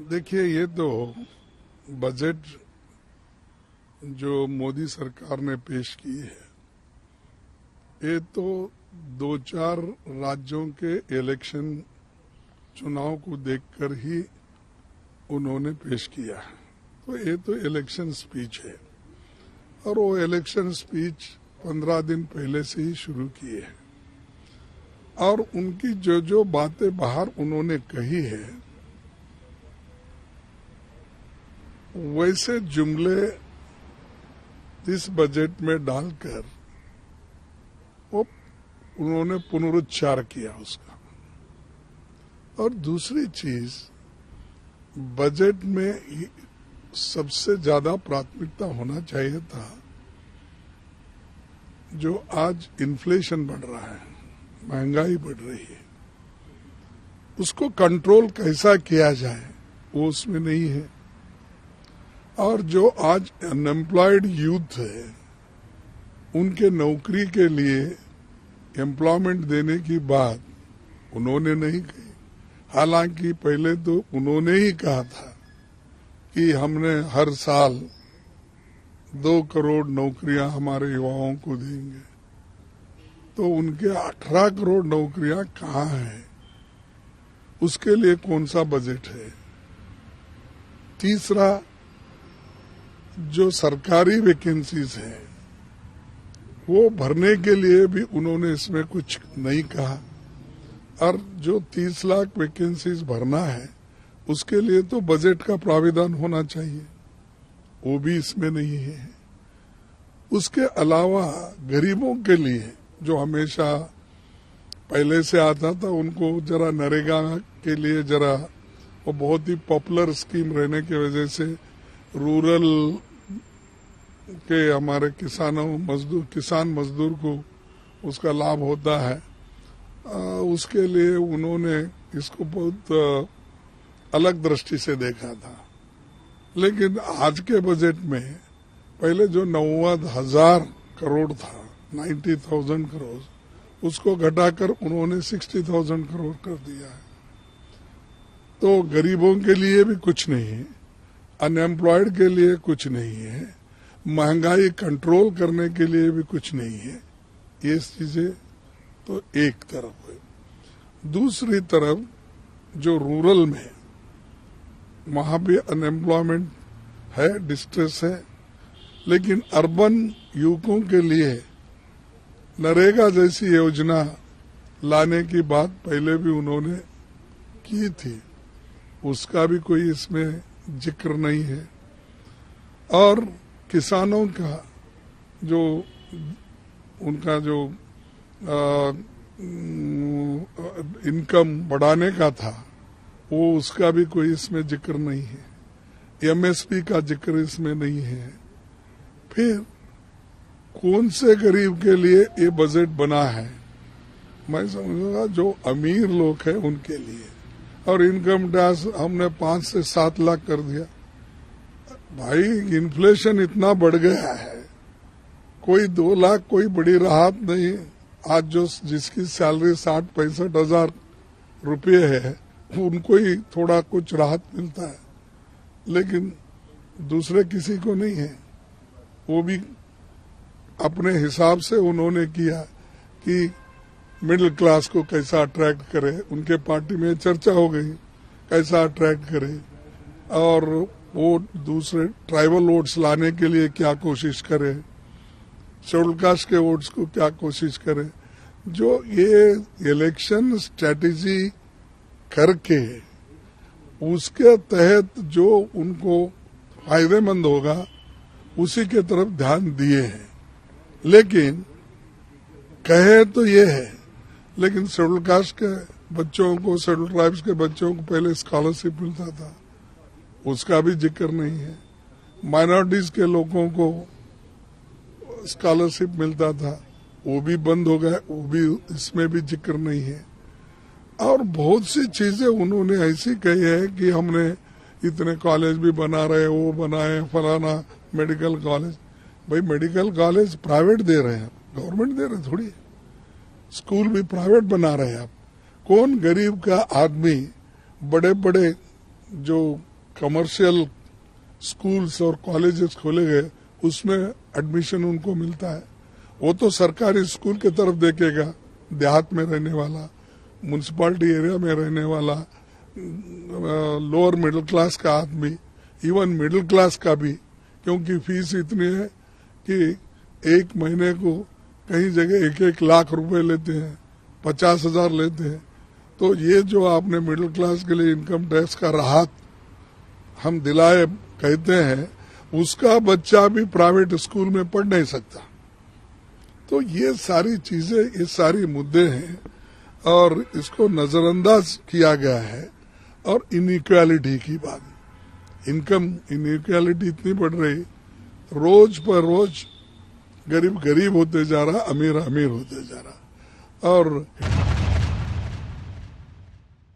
देखिए, ये तो बजट जो मोदी सरकार ने पेश की है, ये तो दो चार राज्यों के इलेक्शन चुनाव को देखकर ही उन्होंने पेश किया है। तो ये तो इलेक्शन स्पीच है और वो इलेक्शन स्पीच 15 दिन पहले से ही शुरू किए हैं और उनकी जो जो बातें बाहर उन्होंने कही है वैसे जुमले इस बजट में डालकर वो उन्होंने पुनरुच्चार किया उसका। और दूसरी चीज, बजट में सबसे ज्यादा प्राथमिकता होना चाहिए था जो आज इन्फ्लेशन बढ़ रहा है, महंगाई बढ़ रही है, उसको कंट्रोल कैसा किया जाए वो उसमें नहीं है। और जो आज अनएम्प्लॉयड यूथ है उनके नौकरी के लिए एम्प्लॉयमेंट देने की बात उन्होंने नहीं कही। हालांकि पहले तो उन्होंने ही कहा था कि हमने हर साल 2 करोड़ नौकरियां हमारे युवाओं को देंगे। तो उनके 18 करोड़ नौकरियां कहाँ हैं? उसके लिए कौन सा बजट है? तीसरा, जो सरकारी वैकेंसीज है वो भरने के लिए भी उन्होंने इसमें कुछ नहीं कहा। और जो 30 लाख वैकेंसीज भरना है उसके लिए तो बजट का प्राविधान होना चाहिए, वो भी इसमें नहीं है। उसके अलावा गरीबों के लिए जो हमेशा पहले से आता था, उनको जरा नरेगा के लिए जरा वो बहुत ही पॉपुलर स्कीम रहने की वजह से रूरल के हमारे किसान मजदूर को उसका लाभ होता है। उसके लिए उन्होंने इसको बहुत अलग दृष्टि से देखा था। लेकिन आज के बजट में पहले जो 90,000 करोड़ था, 90,000 करोड़, उसको घटाकर उन्होंने 60,000 करोड़ कर दिया है। तो गरीबों के लिए भी कुछ नहीं है, अनएम्प्लॉयड के लिए कुछ नहीं है, महंगाई कंट्रोल करने के लिए भी कुछ नहीं है। ये चीजें तो एक तरफ है। दूसरी तरफ जो रूरल में वहां भी अनएम्प्लॉयमेंट है, डिस्ट्रेस है, लेकिन अर्बन युवकों के लिए नरेगा जैसी योजना लाने की बात पहले भी उन्होंने की थी, उसका भी कोई इसमें जिक्र नहीं है। और किसानों का जो उनका जो इनकम बढ़ाने का था वो उसका भी कोई इसमें जिक्र नहीं है। एमएसपी का जिक्र इसमें नहीं है। फिर कौन से गरीब के लिए ये बजट बना है? मैं समझूंगा जो अमीर लोग हैं उनके लिए। और इनकम टैक्स हमने 5 से 7 लाख कर दिया। भाई, इन्फ्लेशन इतना बढ़ गया है, कोई 2 लाख कोई बड़ी राहत नहीं। आज जो जिसकी सैलरी 60-65 हजार रुपये है उनको ही थोड़ा कुछ राहत मिलता है, लेकिन दूसरे किसी को नहीं है। वो भी अपने हिसाब से उन्होंने किया कि मिडिल क्लास को कैसा अट्रैक्ट करे। उनके पार्टी में चर्चा हो गई कैसा अट्रैक्ट करे और वो दूसरे ट्राइबल वोट्स लाने के लिए क्या कोशिश करे, शेड्यूल कास्ट के वोट्स को क्या कोशिश करे। जो ये इलेक्शन स्ट्रेटेजी करके उसके तहत जो उनको फायदेमंद होगा उसी के तरफ ध्यान दिए हैं। लेकिन कहे तो ये है, लेकिन शेड्यूल कास्ट के बच्चों को, शेड्यूल ट्राइब्स के बच्चों को पहले स्कॉलरशिप मिलता था, उसका भी जिक्र नहीं है। माइनॉरिटीज के लोगों को स्कॉलरशिप मिलता था, वो भी बंद हो गया, वो भी इसमें भी जिक्र नहीं है। और बहुत सी चीजें उन्होंने ऐसी कही है कि हमने इतने कॉलेज भी बना रहे, वो बनाए, फलाना मेडिकल कॉलेज। भाई, मेडिकल कॉलेज प्राइवेट दे रहे हैं, गवर्नमेंट दे रहे थोड़ी। स्कूल भी प्राइवेट बना रहे हैं आप। कौन गरीब का आदमी बड़े बड़े जो कमर्शियल स्कूल्स और कॉलेजेस खोले गए उसमें एडमिशन उनको मिलता है। वो तो सरकारी स्कूल की तरफ देखेगा, देहात में रहने वाला, म्युनिसिपैलिटी एरिया में रहने वाला, लोअर मिडिल क्लास का आदमी, इवन मिडिल क्लास का भी, क्योंकि फीस इतनी है कि एक महीने को कई जगह 1-1 लाख रुपए लेते हैं, 50,000 लेते हैं। तो ये जो आपने मिडिल क्लास के लिए इनकम टैक्स का राहत हम दिलाए कहते हैं, उसका बच्चा भी प्राइवेट स्कूल में पढ़ नहीं सकता। तो ये सारी चीजें, ये सारी मुद्दे हैं और इसको नजरअंदाज किया गया है। और इनइक्वालिटी की बात, इनकम इनइक्वालिटी इतनी बढ़ रही, रोज पर रोज गरीब गरीब होते जा रहा, अमीर अमीर होते जा रहा। और